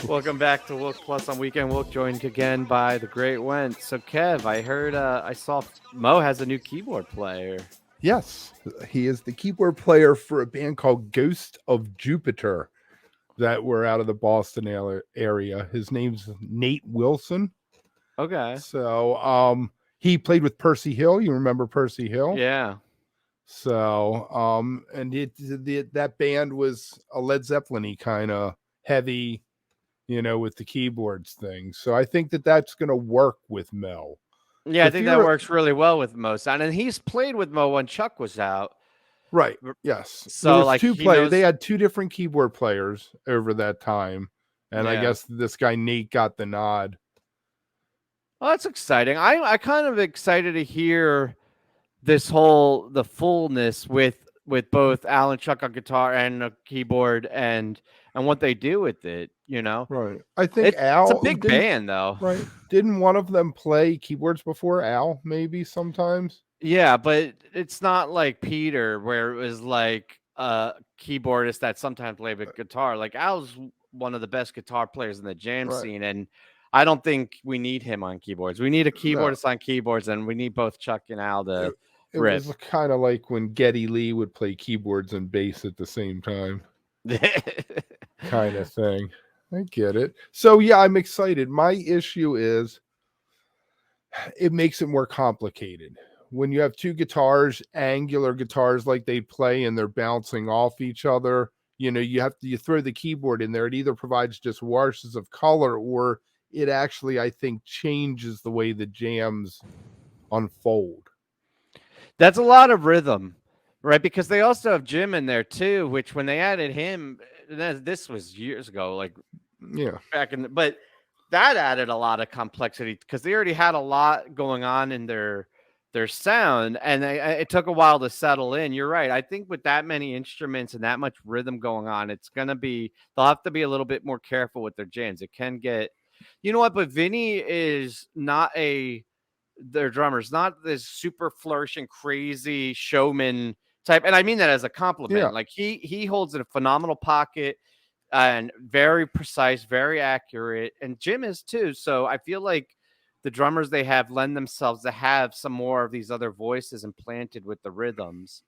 Welcome back to Wook Plus on Weekend Wook, joined again by the great Went. So, Kev, I heard, I saw Mo has a new keyboard player. Yes, he is the keyboard player for a band called Ghost of Jupiter that were out of the Boston area. His name's Nate Wilson. Okay. So, he played with Percy Hill. You remember Percy Hill? Yeah. So, and that band was a Led Zeppelin-y kind of heavy, with the keyboards thing. So I think that that's going to work with Mel. Yeah, I If think that you're works really well with Mo Sound. And he's played with Mo when Chuck was out. right, yes, there So, was like, two he players. They knows. had two different keyboard players over that time, and I Yeah. guess this guy Nate got the nod. Well, that's exciting. I kind of excited to hear the fullness with both Alan Chuck on guitar and a keyboard and what they do with it. Right, I think It's a Al big didn't. band though. Right, didn't one of them play keyboards before Al? Maybe sometimes. Yeah, but it's not like Peter where it was like a keyboardist that sometimes played with guitar. Like Al's one of the best guitar players in the jam Right. scene, and I don't think we need him on keyboards. We need a No, keyboardist on keyboards, and we need both Chuck and Al it, to it rip. was kind of like when Geddy Lee would play keyboards and bass at the same time, kind of thing. I get it. So yeah, I'm excited. My issue is it makes it more complicated. When you have two guitars, angular guitars like they play and they're bouncing off each other, you throw the keyboard in there. It either provides just washes of color or it actually, I think, changes the way the jams unfold. That's a lot of rhythm, right? Because they also have Jim in there too, which when they added him, this was years ago, like Yeah. back in, but that added a lot of complexity because they already had a lot going on in their sound, and it took a while to settle in. You're right. I think with that many instruments and that much rhythm going on, they'll have to be a little bit more careful with their jams. It can get, you know what? But Vinny is not their drummer's not this super flourishing, crazy showman type, and I mean that as a compliment. Yeah. Like he holds a phenomenal pocket and very precise, very accurate, and Jim is too. So I feel like the drummers they have lend themselves to have some more of these other voices implanted with the rhythms.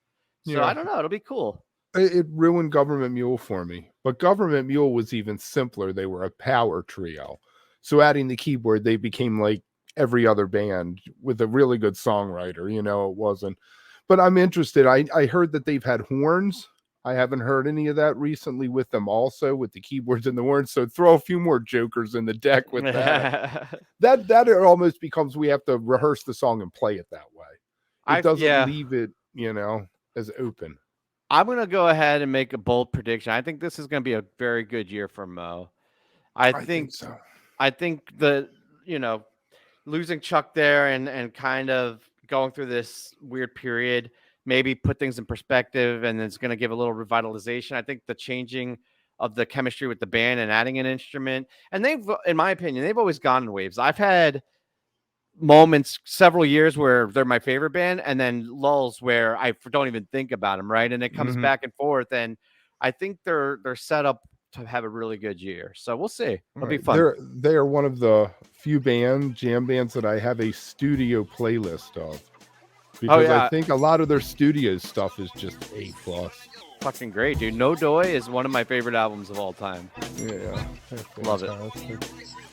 So I Yeah. don't know, it'll be cool. It ruined Government Mule for me. But Government Mule was even simpler. They were a power trio. So adding the keyboard, they became like every other band with a really good songwriter. It wasn't. But I'm interested. I heard that they've had horns. I haven't heard any of that recently with them also, with the keyboards and the horns. So throw a few more jokers in the deck with that. That it almost becomes we have to rehearse the song and play it that way. It doesn't leave it, as open. I'm gonna go ahead and make a bold prediction. I think this is gonna be a very good year for Mo. I I think think so. I think you know losing Chuck there and kind of going through this weird period maybe put things in perspective, and it's going to give a little revitalization. I think the changing of the chemistry with the band and adding an instrument, and in my opinion, they've always gone in waves. I've had moments several years where they're my favorite band, and then lulls where I don't even think about them, right? And it comes Mhm. back and forth, and I think they're set up to have a really good year. So we'll see. It'll be Right. fun. They are one of the few jam bands that I have a studio playlist of Oh because I yeah, think a lot of their studio stuff is just A plus. fucking great, dude. No Doy is one of my favorite albums of all time. Yeah, Love it. fantastic.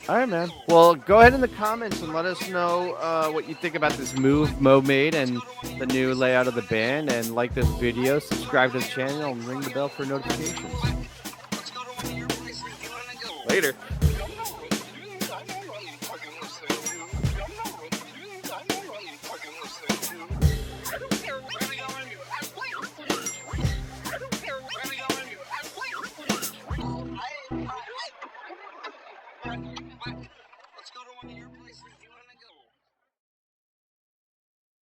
All right, man. Well, go ahead in the comments and let us know what you think about this move Mo made and the new layout of the band. And like this video, subscribe to the channel, and ring the bell for notifications.